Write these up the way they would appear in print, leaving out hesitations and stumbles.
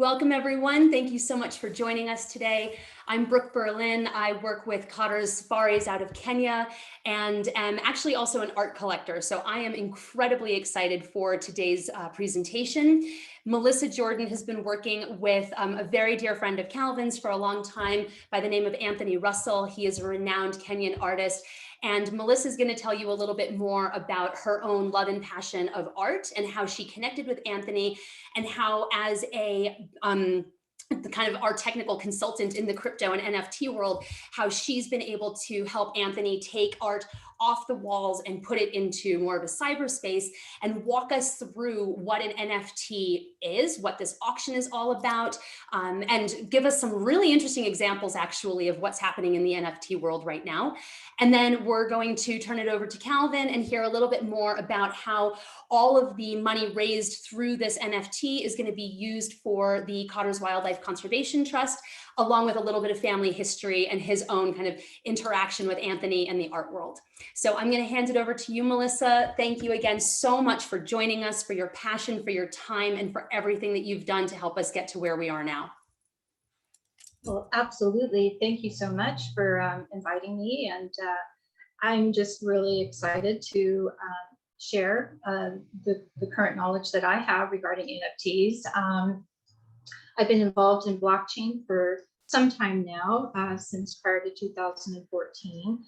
Welcome, everyone. Thank you so much for joining us today. I'm Brooke Berlin. I work with Cottar's Safaris out of Kenya and am actually also an art collector. So I am incredibly excited for today's presentation. Melissa Jordan has been working with a very dear friend of Calvin's for a long time by the name of Anthony Russel. He is a renowned Kenyan artist. And Melissa is going to tell you a little bit more about her own love and passion of art and how she connected with Anthony and how, as a the kind of our technical consultant in the crypto and NFT world, how she's been able to help Anthony take art off the walls and put it into more of a cyberspace and walk us through what an NFT is, what this auction is all about, and give us some really interesting examples actually of what's happening in the NFT world right now. And then we're going to turn it over to Calvin and hear a little bit more about how all of the money raised through this NFT is going to be used for the Cottar's Wildlife Conservation Trust, along with a little bit of family history and his own kind of interaction with Anthony and the art world. So I'm going to hand it over to you, Melissa. Thank you again so much for joining us, for your passion, for your time, and for everything that you've done to help us get to where we are now. Well, absolutely. Thank you so much for inviting me. And I'm just really excited to share the current knowledge that I have regarding NFTs. I've been involved in blockchain for some time now, since prior to 2014.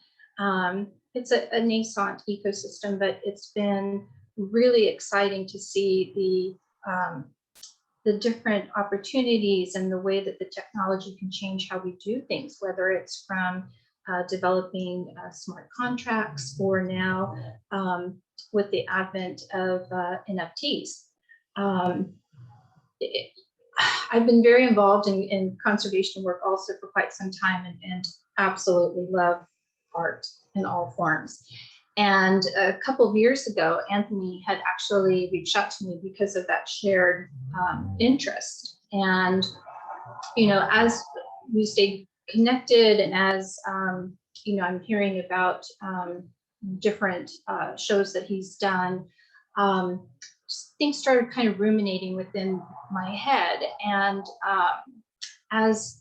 It's a nascent ecosystem, but it's been really exciting to see the different opportunities and the way that the technology can change how we do things, whether it's from developing smart contracts or now with the advent of NFTs. I've been very involved in conservation work also for quite some time and absolutely love art in all forms. And a couple of years ago, Anthony had actually reached out to me because of that shared interest. And, you know, as we stayed connected and as, you know, I'm hearing about different shows that he's done, things started kind of ruminating within my head. And as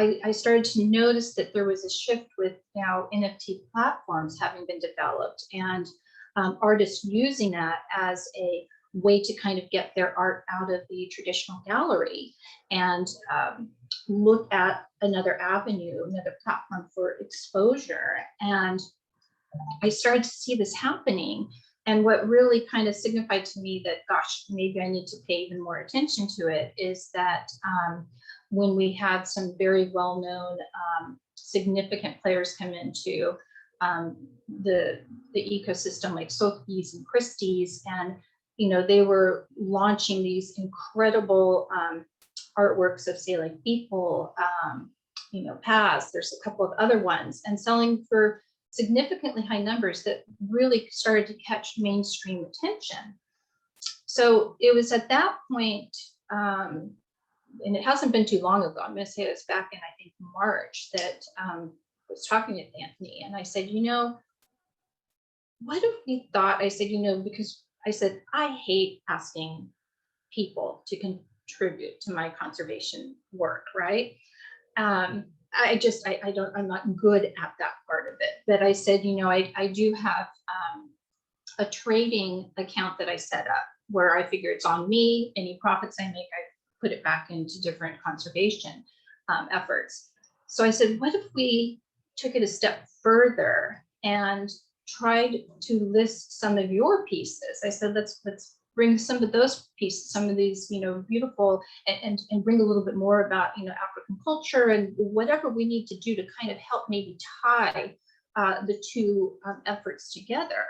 I started to notice that there was a shift with now NFT platforms having been developed and artists using that as a way to kind of get their art out of the traditional gallery and look at another avenue, another platform for exposure. And I started to see this happening. And what really kind of signified to me that, gosh, maybe I need to pay even more attention to it is that when we had some very well-known significant players come into the ecosystem, like Sotheby's and Christie's, and you know they were launching these incredible artworks of, say, like Beeple, you know, Paz. There's a couple of other ones, and selling for significantly high numbers that really started to catch mainstream attention. So it was at that point. And it hasn't been too long ago, I'm going to say it was back in, I think, March, that I was talking with Anthony. And I said, you know, what if we thought, I said, you know, because I said, I hate asking people to contribute to my conservation work, right? I'm not good at that part of it. But I said, you know, I do have a trading account that I set up where I figure it's on me. Any profits I make, I put it back into different conservation efforts. So I said, what if we took it a step further and tried to list some of your pieces? I said, let's bring some of those pieces, some of these, you know, beautiful, and bring a little bit more about, you know, African culture and whatever we need to do to kind of help maybe tie the two efforts together.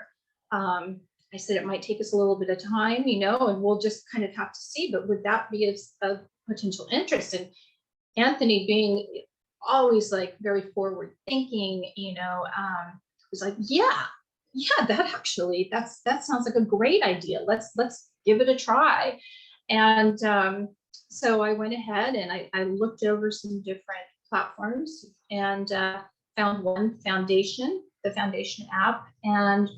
I said, it might take us a little bit of time, you know, and we'll just kind of have to see, but would that be of potential interest? And Anthony, being always like very forward thinking, you know, was like, yeah, that sounds like a great idea. Let's give it a try. And so I went ahead and I looked over some different platforms and found one, Foundation, the Foundation.app. And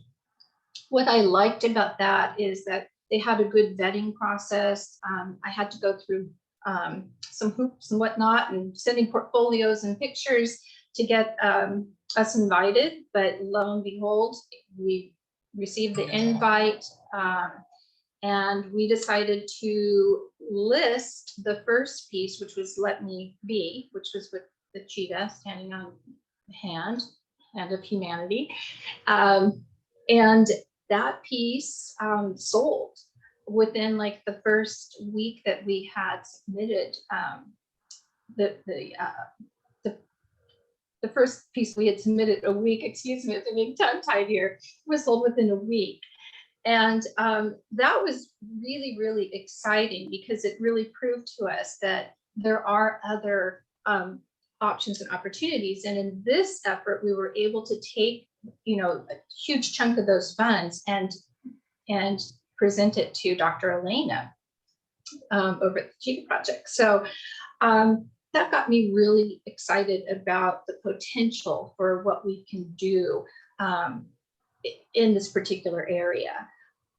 what I liked about that is that they had a good vetting process. I had to go through some hoops and whatnot, and sending portfolios and pictures to get us invited. But lo and behold, we received the invite, and we decided to list the first piece, which was Let Me Be, which was with the cheetah standing on the hand of humanity. And that piece sold within like the first week that we had submitted. The first piece we had submitted a week, excuse me, it's being tongue tied here, was sold within a week. And that was really, really exciting, because it really proved to us that there are other options and opportunities. And in this effort, we were able to take, a huge chunk of those funds and present it to Dr. Elena over at the Cheetah Project. So that got me really excited about the potential for what we can do in this particular area.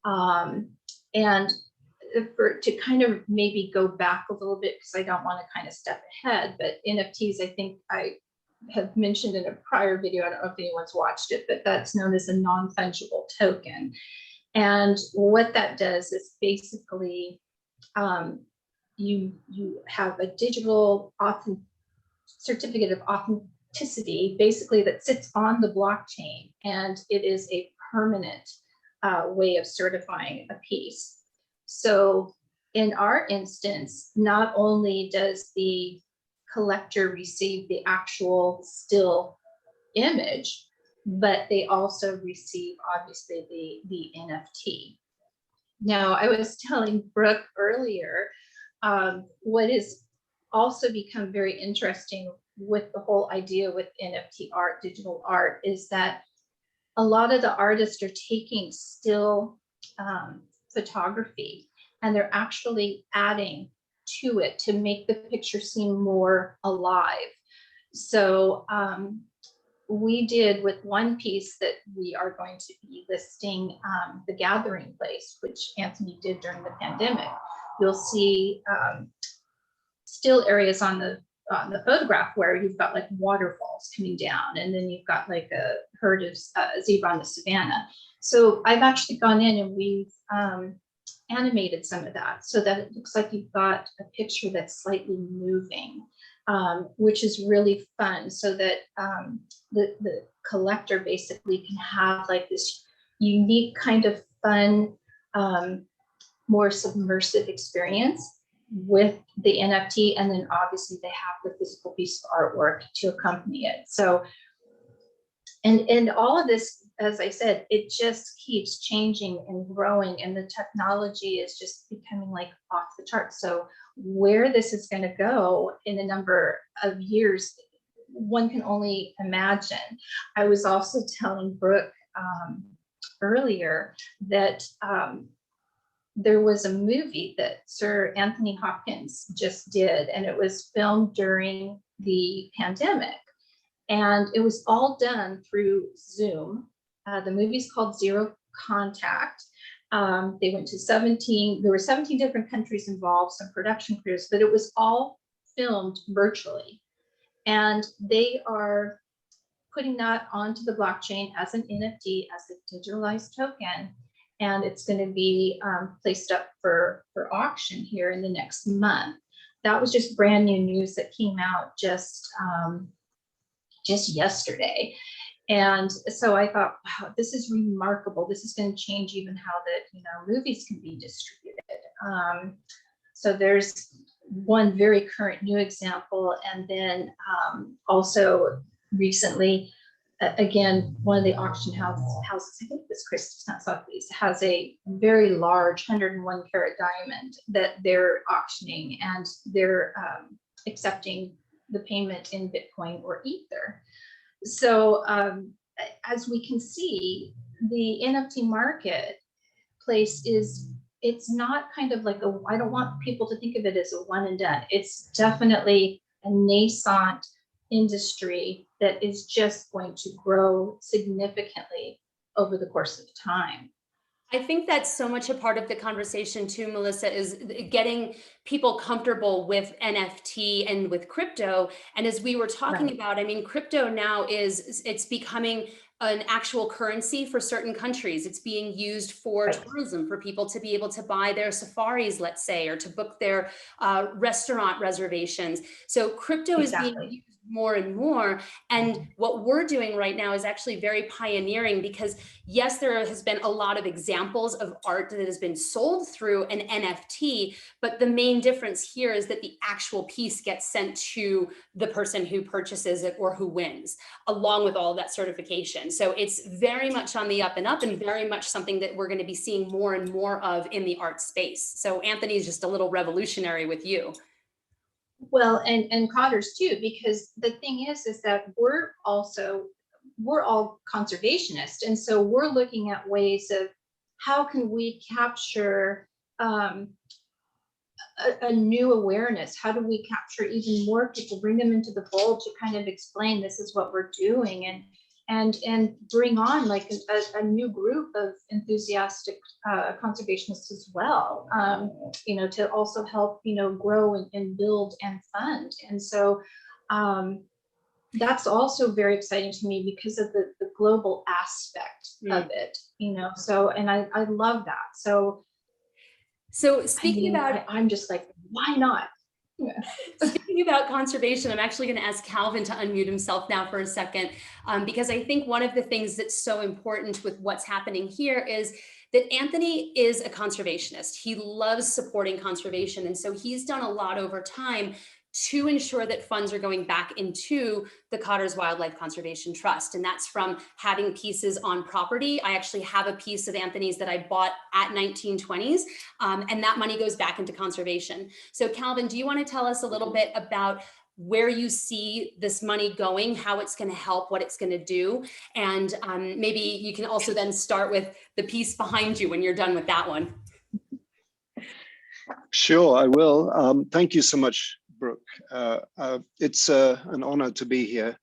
And to kind of maybe go back a little bit, because I don't want to kind of step ahead, but NFTs, I think I have mentioned in a prior video, I don't know if anyone's watched it, but that's known as a non-fungible token. And what that does is basically you have a digital certificate of authenticity, basically, that sits on the blockchain, and it is a permanent way of certifying a piece. So in our instance, not only does the collector receive the actual still image, but they also receive, obviously, the NFT. Now, I was telling Brooke earlier, what has also become very interesting with the whole idea with NFT art, digital art, is that a lot of the artists are taking still photography, and they're actually adding to it to make the picture seem more alive. So we did with one piece that we are going to be listing, The Gathering Place, which Anthony did during the pandemic. You'll see still areas on the photograph where you've got like waterfalls coming down, and then you've got like a herd of zebra on the savannah. So I've actually gone in and we've animated some of that so that it looks like you've got a picture that's slightly moving, which is really fun, so that the collector basically can have like this unique kind of fun, more submersive experience with the NFT, and then obviously they have the physical piece of artwork to accompany it. So, and all of this, as I said, it just keeps changing and growing, and the technology is just becoming like off the charts. So where this is going to go in a number of years, one can only imagine. I was also telling Brooke earlier that there was a movie that Sir Anthony Hopkins just did, and it was filmed during the pandemic, and it was all done through Zoom. The movie's called Zero Contact. They went to there were 17 different countries involved, some production crews, but it was all filmed virtually. And they are putting that onto the blockchain as an NFT, as a digitalized token. And it's going to be placed up for auction here in the next month. That was just brand new news that came out just yesterday. And so I thought, wow, this is remarkable. This is going to change even how that movies can be distributed. So there's one very current new example, and then also recently, again, one of the auction houses, I think this Christie's, not Sotheby's, has a very large 101 carat diamond that they're auctioning, and they're accepting the payment in Bitcoin or Ether. So as we can see, the NFT marketplace it's not kind of like I don't want people to think of it as a one and done. It's definitely a nascent industry that is just going to grow significantly over the course of time. I think that's so much a part of the conversation too, Melissa, is getting people comfortable with NFT and with crypto. And as we were talking Right, about, I mean, crypto now it's becoming an actual currency for certain countries. It's being used for right, tourism, for people to be able to buy their safaris, let's say, or to book their restaurant reservations. So crypto is being exactly. used more and more. And what we're doing right now is actually very pioneering, because yes, there has been a lot of examples of art that has been sold through an NFT, but the main difference here is that the actual piece gets sent to the person who purchases it or who wins, along with all of that certification. So it's very much on the up and up, and very much something that we're going to be seeing more and more of in the art space. So Anthony is just a little revolutionary with you. Well, and Cottars too, because the thing is that we're all conservationists, and so we're looking at ways of how can we capture um, a new awareness? How do we capture even more people, bring them into the fold to kind of explain this is what we're doing, and bring on like a new group of enthusiastic conservationists as well, to also help, grow and build and fund. And so um, that's also very exciting to me because of the global aspect of Mm. it, so, and I love that. So So I speaking mean, about I'm just like, why not? Yeah. Speaking about conservation, I'm actually going to ask Calvin to unmute himself now for a second, because I think one of the things that's so important with what's happening here is that Anthony is a conservationist. He loves supporting conservation. And so he's done a lot over time to ensure that funds are going back into the Cottar's Wildlife Conservation Trust. And that's from having pieces on property. I actually have a piece of Anthony's that I bought at 1920s, and that money goes back into conservation. So Calvin, do you want to tell us a little bit about where you see this money going, how it's going to help, what it's going to do? And maybe you can also then start with the piece behind you when you're done with that one. Sure, I will. Thank you so much, Brooke. It's an honor to be here.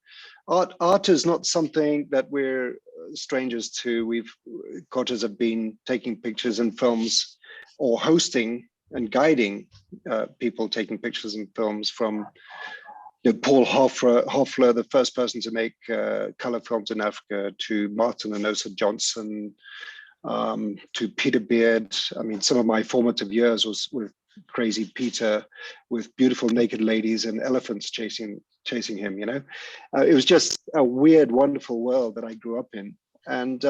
Art is not something that we're strangers to. Cottars have been taking pictures and films, or hosting and guiding people taking pictures and films from Paul Hoffler, the first person to make color films in Africa, to Martin and Osa Johnson, to Peter Beard. I mean, some of my formative years was with Crazy Peter, with beautiful naked ladies and elephants chasing him. It was just a weird, wonderful world that I grew up in. And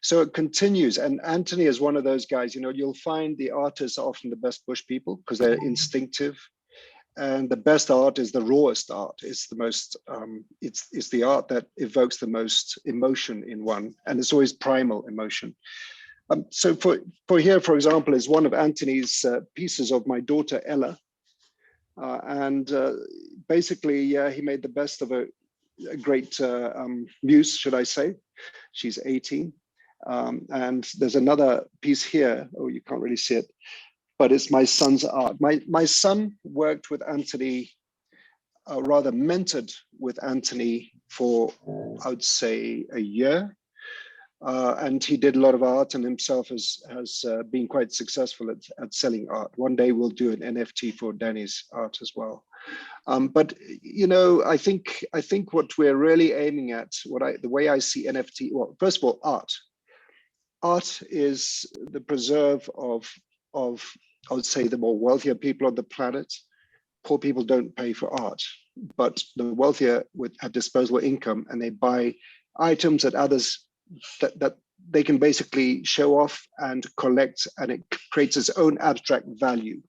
so it continues. And Anthony is one of those guys. You'll find the artists are often the best bush people because they're instinctive. And the best art is the rawest art. It's the most, it's the art that evokes the most emotion in one, and it's always primal emotion. So for here, for example, is one of Anthony's pieces of my daughter Ella, and basically he made the best of a great muse, should I say? She's 18, and there's another piece here. Oh, you can't really see it. But it's my son's art. My son worked with Anthony, rather mentored with Anthony for, I would say, a year. And he did a lot of art, and himself has been quite successful at selling art. One day we'll do an NFT for Danny's art as well. But I think what we're really aiming at, the way I see NFT, well, first of all, art. Art is the preserve of I would say the more wealthier people on the planet. Poor people don't pay for art, but the wealthier at disposable income, and they buy items that others that they can basically show off and collect, and it creates its own abstract value.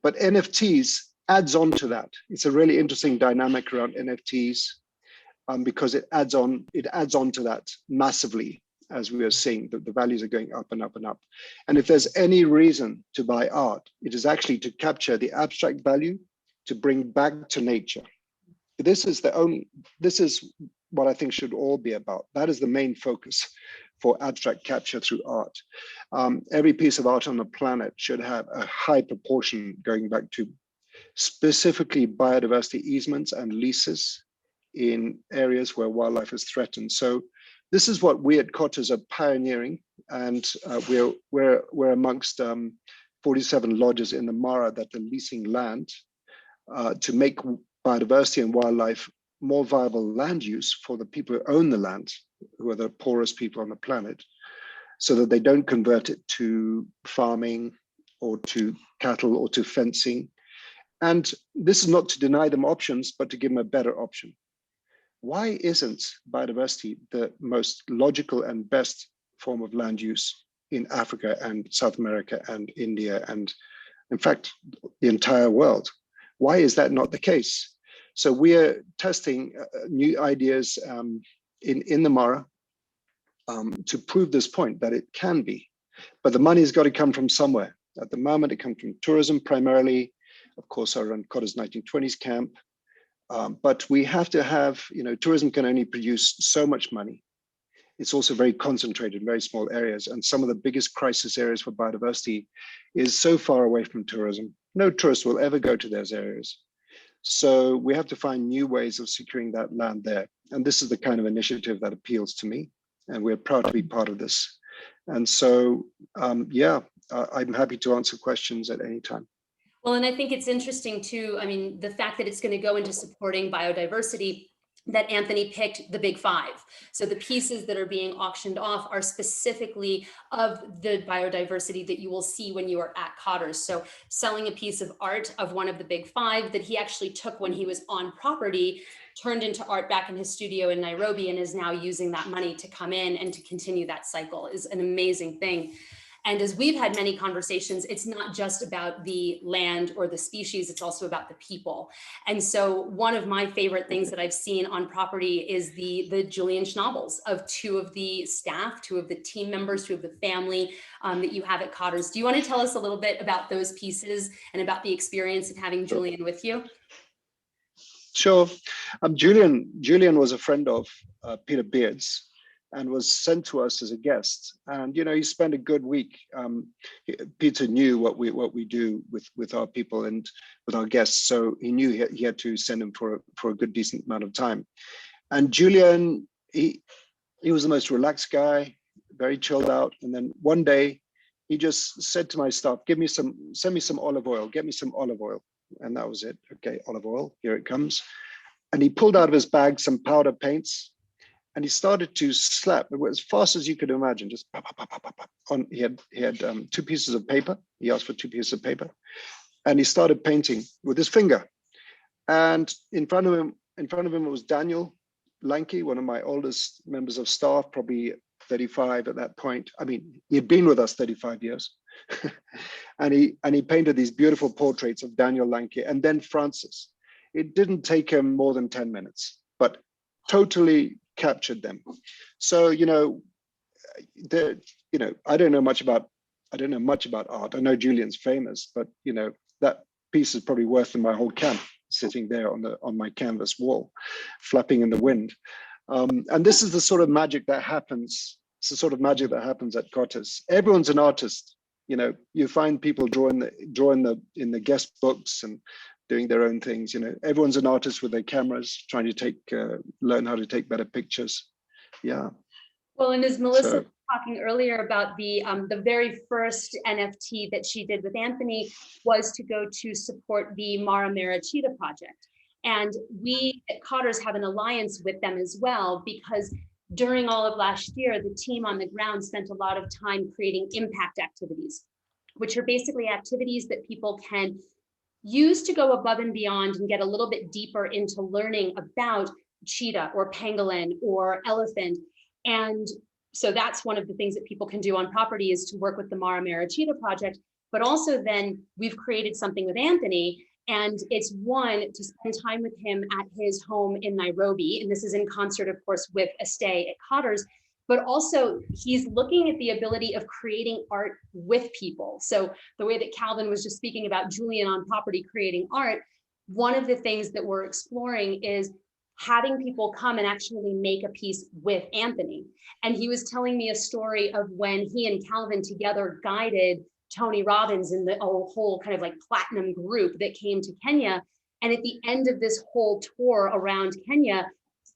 But NFTs adds on to that. It's a really interesting dynamic around NFTs, because it adds on to that massively. As we are seeing, the values are going up and up and up. And if there's any reason to buy art, it is actually to capture the abstract value, to bring back to nature. This is what I think should all be about. That is the main focus for abstract capture through art. Every piece of art on the planet should have a high proportion going back to specifically biodiversity easements and leases in areas where wildlife is threatened. So this is what we at Cottars are pioneering, and we're amongst 47 lodges in the Mara that are leasing land to make biodiversity and wildlife more viable land use for the people who own the land, who are the poorest people on the planet, so that they don't convert it to farming or to cattle or to fencing. And this is not to deny them options, but to give them a better option. Why isn't biodiversity the most logical and best form of land use in Africa and South America and India and, in fact, the entire world? Why is that not the case? So we are testing new ideas in the Mara to prove this point that it can be, but the money's got to come from somewhere. At the moment, it comes from tourism primarily. Of course, I run Cottar's 1920s camp, but we have to have, tourism can only produce so much money. It's also very concentrated in very small areas, and some of the biggest crisis areas for biodiversity is so far away from tourism. No tourist will ever go to those areas. So we have to find new ways of securing that land there. And this is the kind of initiative that appeals to me, and we're proud to be part of this. And so, I'm happy to answer questions at any time. Well, and I think it's interesting too, I mean, the fact that it's going to go into supporting biodiversity, that Anthony picked the big five. So the pieces that are being auctioned off are specifically of the biodiversity that you will see when you are at Cottar's. So selling a piece of art of one of the big five that he actually took when he was on property, turned into art back in his studio in Nairobi, and is now using that money to come in and to continue that cycle is an amazing thing. And as we've had many conversations, it's not just about the land or the species, it's also about the people. And so one of my favorite things that I've seen on property is the Julian Schnabels of two of the staff, two of the team members, two of the family that you have at Cottar's. Do you want to tell us a little bit about those pieces and about the experience of having Julian with you? Sure. Julian was a friend of Peter Beard's, and was sent to us as a guest. And he spent a good week. Peter knew what we do with our people and with our guests, so he knew he had to send him for a good decent amount of time. And Julian, he was the most relaxed guy, very chilled out. And then one day, he just said to my staff, send me some olive oil, get me some olive oil. And that was it. Okay, olive oil, here it comes. And he pulled out of his bag some powder paints, and he started to slap as fast as you could imagine. Just pop, pop, pop, pop, pop. He had 2 pieces of paper. He asked for 2 pieces of paper, and he started painting with his finger. And in front of him was Daniel Lanky, one of my oldest members of staff, probably 35 at that point. I mean, he had been with us 35 years, and he painted these beautiful portraits of Daniel Lanky and then Francis. It didn't take him more than 10 minutes, but totally captured them. So I don't know much about art. I know Julian's famous, but that piece is probably worth in my whole camp, sitting there on my canvas wall, flapping in the wind. And this is the sort of magic that happens. It's the sort of magic that happens at Cottar's. Everyone's an artist. You find people drawing in the guest books and doing their own things. Everyone's an artist with their cameras, trying to learn how to take better pictures. Yeah. Well, and as Melissa was talking earlier about the very first NFT that she did with Anthony was to go to support the Mara Cheetah project. And we at Cottar's have an alliance with them as well, because during all of last year, the team on the ground spent a lot of time creating impact activities, which are basically activities that people can use to go above and beyond and get a little bit deeper into learning about cheetah or pangolin or elephant. And so that's one of the things that people can do on property, is to work with the Mara Cheetah project. But also then we've created something with Anthony, and it's one to spend time with him at his home in Nairobi. And this is in concert, of course, with a stay at Cottar's. But also he's looking at the ability of creating art with people. So the way that Calvin was just speaking about Julian on property creating art, one of the things that we're exploring is having people come and actually make a piece with Anthony. And he was telling me a story of when he and Calvin together guided Tony Robbins and the whole kind of like platinum group that came to Kenya. And at the end of this whole tour around Kenya,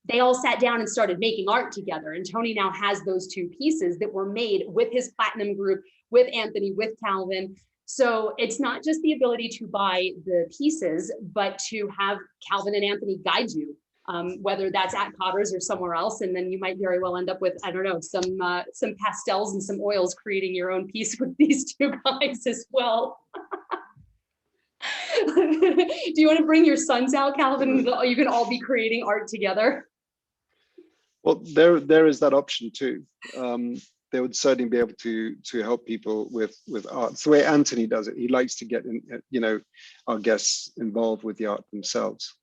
they all sat down and started making art together. And Tony now has those two pieces that were made with his platinum group, with Anthony, with Calvin. So it's not just the ability to buy the pieces, but to have Calvin and Anthony guide you, whether that's at Cottar's or somewhere else. And then you might very well end up with, I don't know, some pastels and some oils, creating your own piece with these two guys as well. Do you want to bring your sons out, Calvin? You can all be creating art together. Well, there is that option too. They would certainly be able to help people with art. It's the way Anthony does it. He likes to get our guests involved with the art themselves.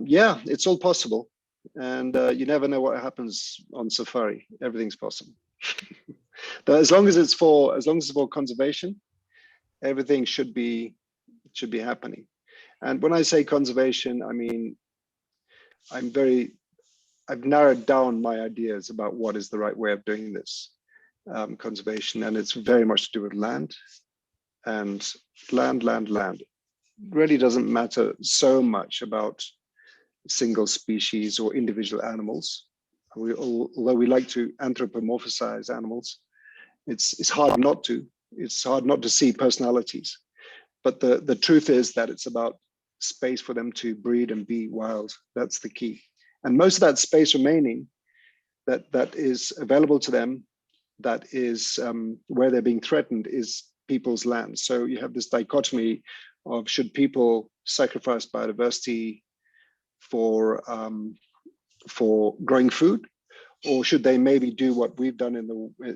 Yeah, it's all possible, and you never know what happens on safari. Everything's possible. But as long as it's for conservation, everything should be happening. And when I say conservation, I mean I've narrowed down my ideas about what is the right way of doing this conservation, and it's very much to do with land. And land. It really doesn't matter so much about single species or individual animals. Although we like to anthropomorphize animals, it's hard not to. It's hard not to see personalities. But the truth is that it's about space for them to breed and be wild. That's the key. And most of that space remaining that is available to them, that is where they're being threatened, is people's land. So you have this dichotomy of, should people sacrifice biodiversity for growing food, or should they maybe do what we've done in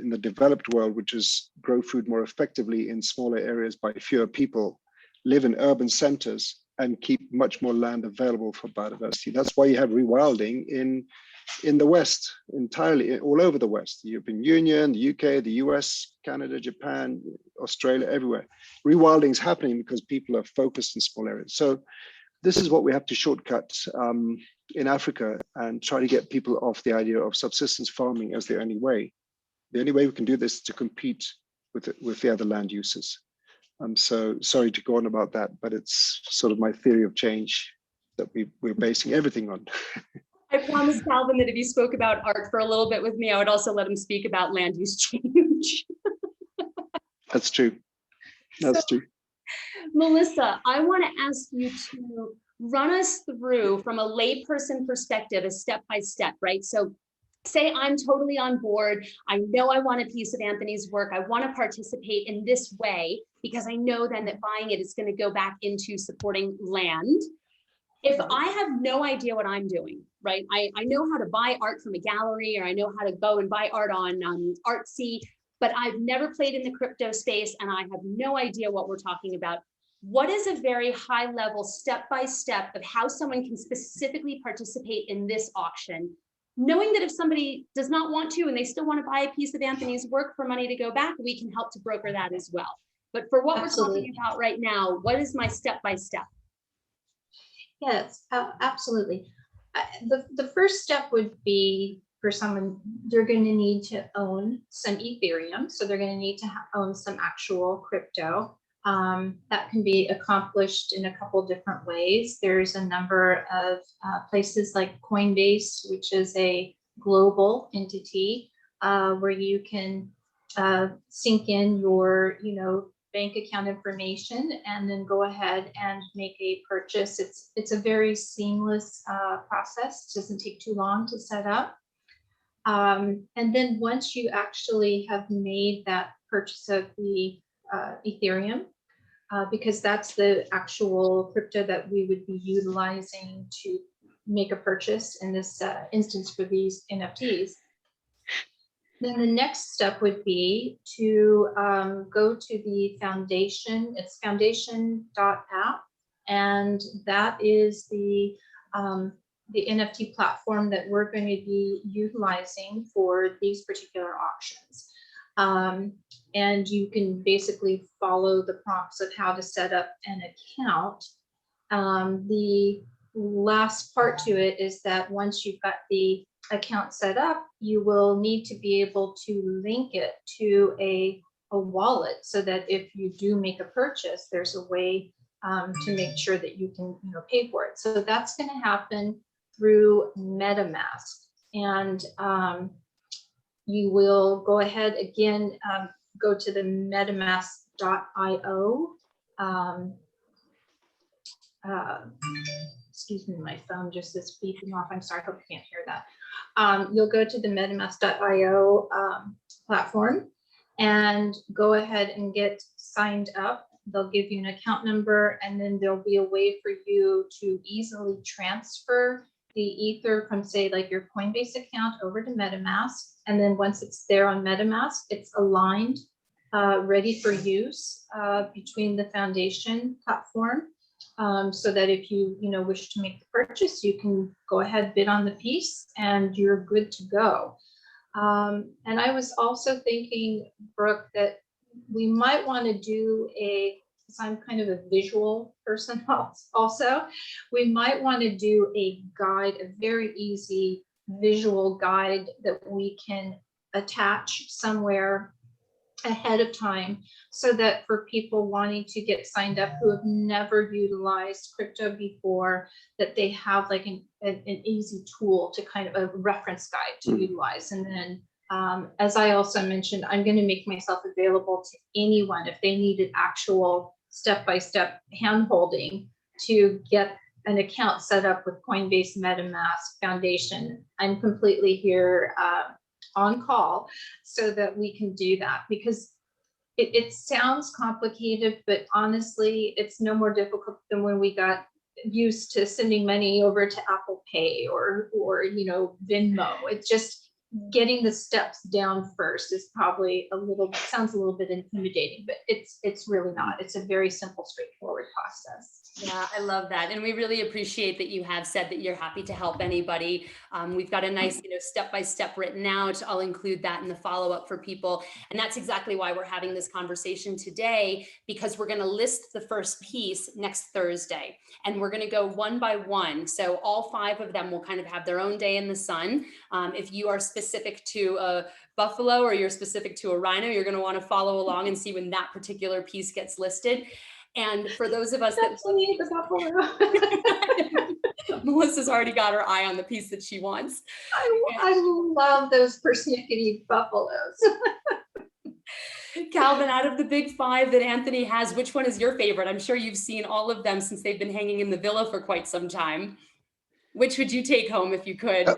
the developed world, which is grow food more effectively in smaller areas by fewer people, live in urban centers, and keep much more land available for biodiversity. That's why you have rewilding in the West, entirely all over the West, the European Union, the UK, the US, Canada, Japan, Australia, everywhere. Rewilding is happening because people are focused in small areas. So this is what we have to shortcut in Africa, and try to get people off the idea of subsistence farming as the only way. The only way we can do this is to compete with the other land uses. I'm so sorry to go on about that, but it's sort of my theory of change that we're basing everything on. I promised Calvin that if he spoke about art for a little bit with me, I would also let him speak about land use change. That's true. That's true. Melissa, I want to ask you to run us through, from a layperson perspective, a step-by-step, right? So say I'm totally on board. I know I want a piece of Anthony's work. I want to participate in this way because I know then that buying it is going to go back into supporting land. If I have no idea what I'm doing, right? I know how to buy art from a gallery, or I know how to go and buy art on Artsy, but I've never played in the crypto space and I have no idea what we're talking about. What is a very high level step-by-step of how someone can specifically participate in this auction, knowing that if somebody does not want to and they still want to buy a piece of Anthony's work for money to go back, we can help to broker that as well. But for what we're talking about right now, what is my step-by-step? Yes, absolutely. The first step would be, for someone, they're going to need to own some Ethereum. So they're going to need to own some actual crypto. That can be accomplished in a couple different ways. There's a number of places like Coinbase, which is a global entity where you can sync in your, bank account information and then go ahead and make a purchase. It's a very seamless process. It doesn't take too long to set up. And then once you actually have made that purchase of the Ethereum, because that's the actual crypto that we would be utilizing to make a purchase in this instance for these NFTs. Then the next step would be to go to the Foundation. It's Foundation.app, and that is the NFT platform that we're going to be utilizing for these particular auctions. And you can basically follow the prompts of how to set up an account. The last part to it is that once you've got the account set up, you will need to be able to link it to a wallet so that if you do make a purchase, there's a way to make sure that you can pay for it. So that's going to happen through MetaMask. And you will go ahead again, go to the metamask.io. Excuse me, my phone just is beeping off. I'm sorry, I hope you can't hear that. You'll go to the metamask.io platform and go ahead and get signed up. They'll give you an account number, and then there'll be a way for you to easily transfer the Ether from, say, like your Coinbase account over to MetaMask. And then once it's there on MetaMask, it's aligned, ready for use between the Foundation platform. So that if you wish to make the purchase, you can go ahead, bid on the piece, and you're good to go. And I was also thinking, Brooke, that we might want to do because I'm kind of a visual person also, we might want to do a guide, a very easy visual guide that we can attach somewhere ahead of time, so that for people wanting to get signed up who have never utilized crypto before, that they have like an easy tool to kind of a reference guide to utilize. And then as I also mentioned, I'm going to make myself available to anyone if they needed actual step-by-step hand-holding to get an account set up with Coinbase, MetaMask, Foundation. I'm completely here on call so that we can do that, because it sounds complicated, but honestly, it's no more difficult than when we got used to sending money over to Apple Pay or Venmo. It's just getting the steps down first is probably sounds a little bit intimidating, but it's really not. It's a very simple, straightforward process. Yeah, I love that. And we really appreciate that you have said that you're happy to help anybody. We've got a nice, step-by-step written out. I'll include that in the follow-up for people. And that's exactly why we're having this conversation today, because we're going to list the first piece next Thursday. And we're going to go one by one. So all 5 of them will kind of have their own day in the sun. If you are specific to a buffalo or you're specific to a rhino, you're going to want to follow along and see when that particular piece gets listed. And for those of us that need the buffalo. Melissa's already got her eye on the piece that she wants. I love those persnickety buffaloes. Calvin, out of the big 5 that Anthony has, which one is your favorite? I'm sure you've seen all of them since they've been hanging in the villa for quite some time. Which would you take home if you could?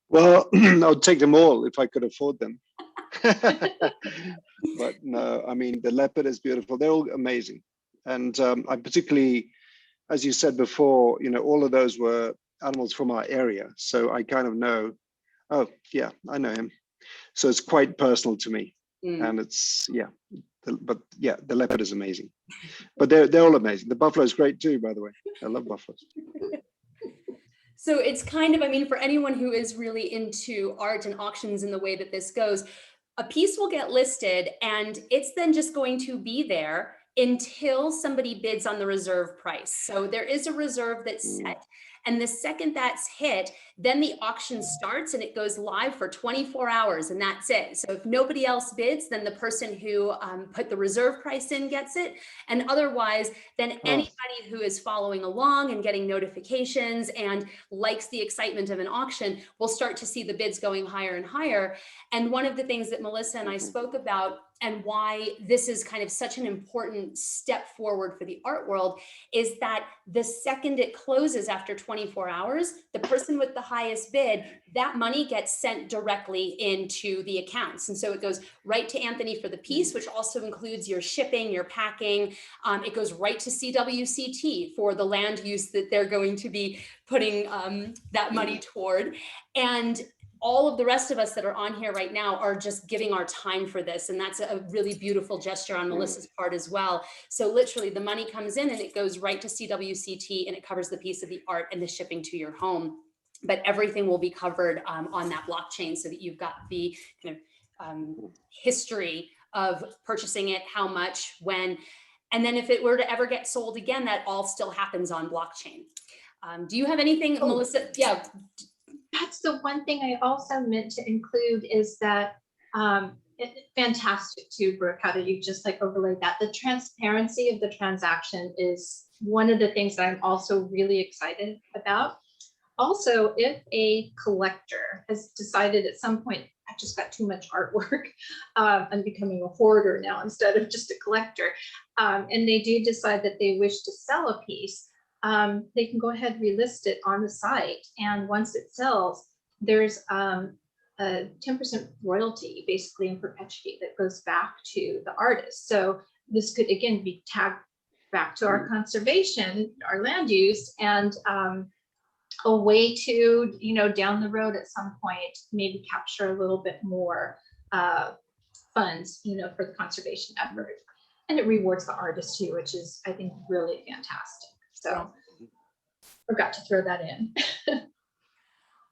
Well, I would take them all if I could afford them. But no, I mean, the leopard is beautiful. They're all amazing. And I particularly, as you said before, all of those were animals from our area. So I kind of know, oh yeah, I know him. So it's quite personal to me. And it's, the leopard is amazing. But they're all amazing. The buffalo is great too, by the way. I love buffaloes. So it's kind of, for anyone who is really into art and auctions in the way that this goes, a piece will get listed and it's then just going to be there until somebody bids on the reserve price. So there is a reserve that's set. And the second that's hit, then the auction starts and it goes live for 24 hours and that's it. So if nobody else bids, then the person who put the reserve price in gets it. And otherwise, then anybody who is following along and getting notifications and likes the excitement of an auction will start to see the bids going higher and higher. And one of the things that Melissa and I spoke about and why this is kind of such an important step forward for the art world is that the second it closes after 24 hours, the person with the highest bid, that money gets sent directly into the accounts. And so it goes right to Anthony for the piece, which also includes your shipping, your packing. It goes right to CWCT for the land use that they're going to be putting that money toward. And all of the rest of us that are on here right now are just giving our time for this. And that's a really beautiful gesture on Melissa's part as well. So literally the money comes in and it goes right to CWCT and it covers the piece of the art and the shipping to your home. But everything will be covered on that blockchain so that you've got the kind of history of purchasing it, how much, when, and then if it were to ever get sold again, that all still happens on blockchain. Do you have anything, Melissa? Yeah. That's the one thing I also meant to include is that fantastic too, Brooke, how did you just overlay that? The transparency of the transaction is one of the things that I'm also really excited about. also, if a collector has decided at some point, I've just got too much artwork, I'm becoming a hoarder now instead of just a collector, and they do decide that they wish to sell a piece, they can go ahead and relist it on the site. And once it sells, there's a 10% royalty basically in perpetuity that goes back to the artist. So this could again be tagged back to our conservation, our land use, and a way to, down the road at some point, maybe capture a little bit more funds, for the conservation effort. And it rewards the artist too, which is, I think, really fantastic. So forgot to throw that in.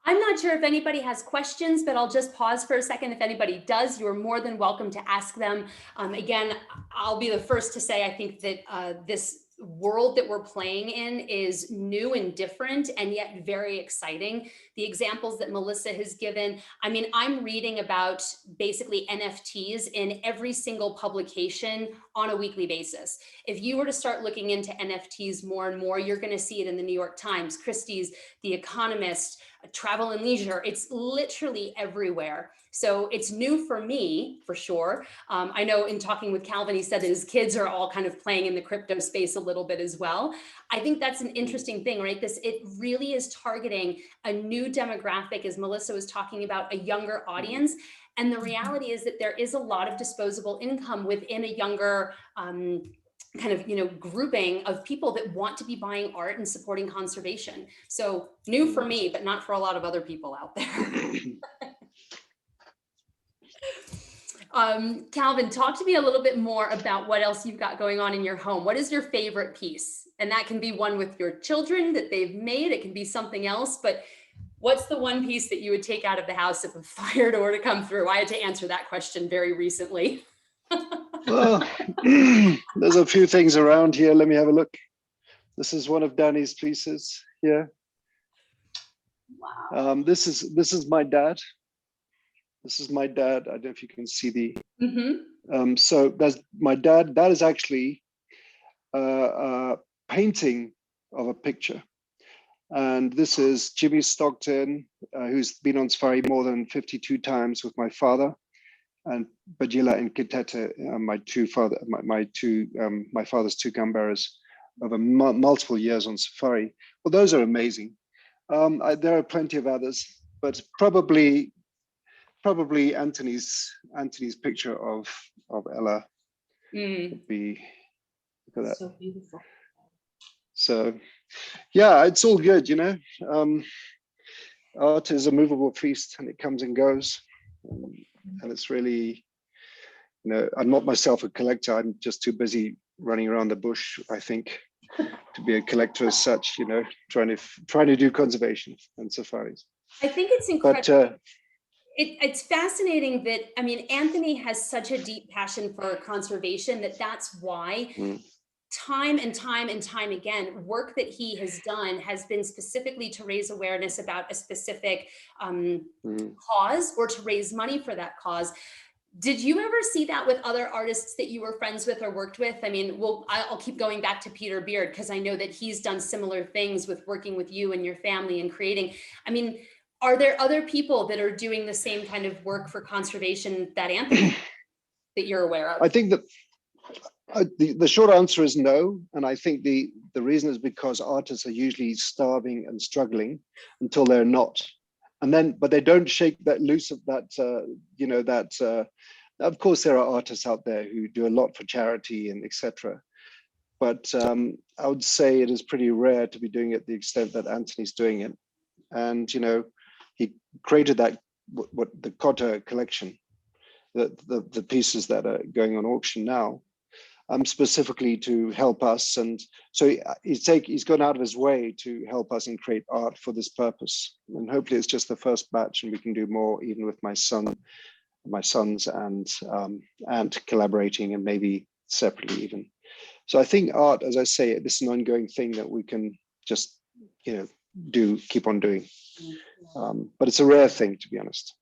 I'm not sure if anybody has questions, but I'll just pause for a second. If anybody does, you're more than welcome to ask them. Again, I'll be the first to say, I think that this world that we're playing in is new and different and yet very exciting. The examples that Melissa has given, I mean, I'm reading about basically NFTs in every single publication on a weekly basis. If you were to start looking into NFTs more and more, you're going to see it in the New York Times, Christie's, The Economist, Travel and Leisure. It's literally everywhere. So it's new for me, for sure. I know in talking with Calvin, he said that his kids are all kind of playing in the crypto space a little bit as well. I think that's an interesting thing, right? It really is targeting a new demographic, as Melissa was talking about, a younger audience. And the reality is that there is a lot of disposable income within a younger kind of, grouping of people that want to be buying art and supporting conservation. So new for me, but not for a lot of other people out there. Calvin, talk to me a little bit more about what else you've got going on in your home. What is your favorite piece? And that can be one with your children that they've made. It can be something else, but what's the one piece that you would take out of the house if a fire were to come through? I had to answer that question very recently. Well, there's a few things around here. Let me have a look. This is one of Danny's pieces here. Wow. This is my dad. This is my dad. I don't know if you can see the. So that's my dad. That is actually a painting of a picture. And this is Jimmy Stockton, who's been on safari more than 52 times with my father, and Bajila and Kitete, my father's two gun bearers over multiple years on safari. Well, those are amazing. There are plenty of others, but probably Anthony's picture of Ella would be, look at that. So beautiful. So yeah, it's all good, art is a movable feast and it comes and goes. And it's really, I'm not myself a collector. I'm just too busy running around the bush, I think, to be a collector as such, trying to do conservation and safaris. I think it's incredible. It's fascinating that, I mean, Anthony has such a deep passion for conservation that's why time and time and time again, work that he has done has been specifically to raise awareness about a specific cause or to raise money for that cause. Did you ever see that with other artists that you were friends with or worked with? I mean, I'll keep going back to Peter Beard because I know that he's done similar things with working with you and your family and creating. I mean, are there other people that are doing the same kind of work for conservation that Anthony that you're aware of? I think that the short answer is no, and I think the reason is because artists are usually starving and struggling until they're not, but they don't shake that loose of that. Of course, there are artists out there who do a lot for charity and etc. But I would say it is pretty rare to be doing it the extent that Anthony's doing it, and he created that what the Cottar collection, the pieces that are going on auction now. Specifically to help us, and so he's gone out of his way to help us and create art for this purpose. And hopefully, it's just the first batch, and we can do more, even with my sons, and collaborating, and maybe separately even. So I think art, as I say, this is an ongoing thing that we can just keep on doing. But it's a rare thing, to be honest.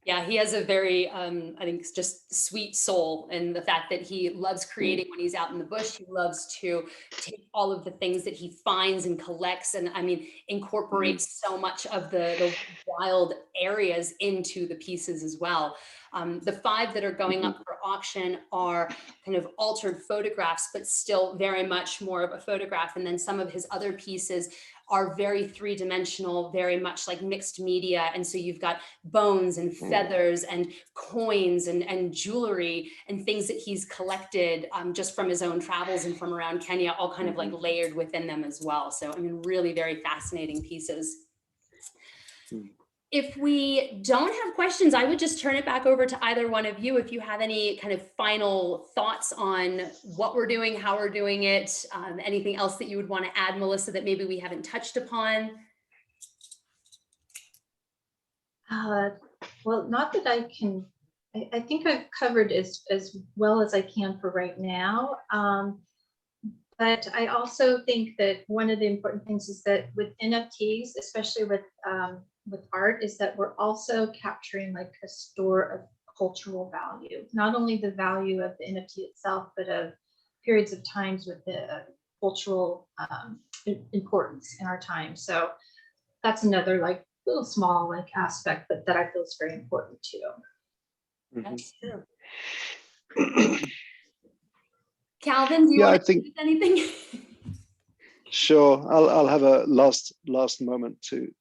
Yeah, he has a very, I think, just sweet soul, and the fact that he loves creating when he's out in the bush. He loves to take all of the things that he finds and collects, and I mean, incorporates so much of the wild areas into the pieces as well. The 5 that are going up for auction are kind of altered photographs, but still very much more of a photograph. And then some of his other pieces are very 3-dimensional, very much like mixed media. And so you've got bones and feathers and coins and jewelry and things that he's collected just from his own travels and from around Kenya, all kind of like layered within them as well. So, I mean, really very fascinating pieces. If we don't have questions, I would just turn it back over to either one of you. If you have any kind of final thoughts on what we're doing, how we're doing it, anything else that you would want to add, Melissa, that maybe we haven't touched upon. Well, not that I can, I think I've covered as well as I can for right now. But I also think that one of the important things is that with NFTs, especially with art, is that we're also capturing like a store of cultural value, not only the value of the NFT itself, but of periods of times with the cultural importance in our time. So that's another like little small like aspect that I feel is very important too. That's true. Calvin, do you want to say anything? Sure, I'll have a last moment to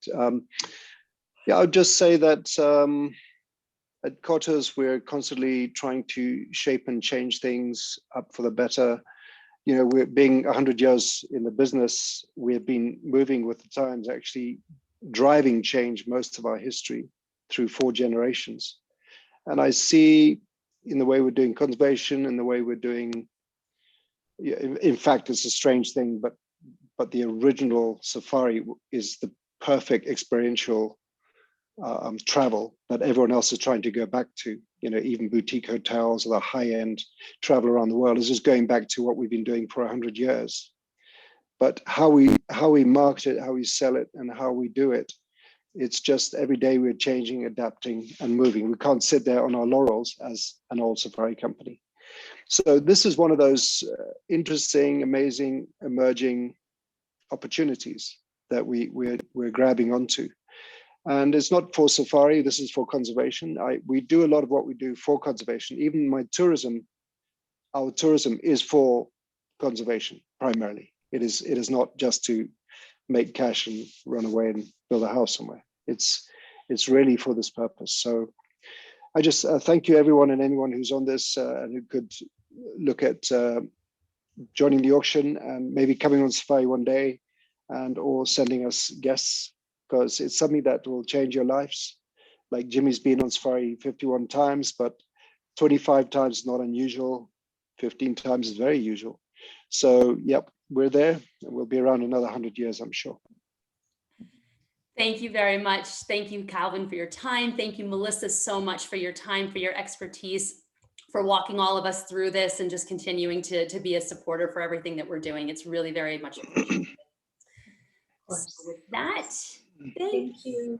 yeah, I'll just say that at Cottar's, we're constantly trying to shape and change things up for the better. You know, we're being 100 years in the business, we've been moving with the times, actually driving change most of our history through 4 generations. And I see in the way we're doing conservation and the way we're doing, in fact, it's a strange thing, but the original safari is the perfect experiential travel that everyone else is trying to go back to. You know, even boutique hotels or the high-end travel around the world is just going back to what we've been doing for 100 years. But how we market it, how we sell it, and how we do it, it's just every day we're changing, adapting, and moving. We can't sit there on our laurels as an old safari company. So this is one of those interesting, amazing, emerging opportunities that we're grabbing onto. And it's not for safari, this is for conservation. We do a lot of what we do for conservation. Even our tourism is for conservation primarily. It is not just to make cash and run away and build a house somewhere. It's really for this purpose. So I just thank you everyone and anyone who's on this and who could look at joining the auction and maybe coming on safari one day and or sending us guests, because it's something that will change your lives. Like Jimmy's been on safari 51 times, but 25 times is not unusual. 15 times is very usual. So yep, we're there and we'll be around another 100 years, I'm sure. Thank you very much. Thank you, Calvin, for your time. Thank you, Melissa, so much for your time, for your expertise, for walking all of us through this and just continuing to be a supporter for everything that we're doing. It's really very much appreciated. So with that, Thank you.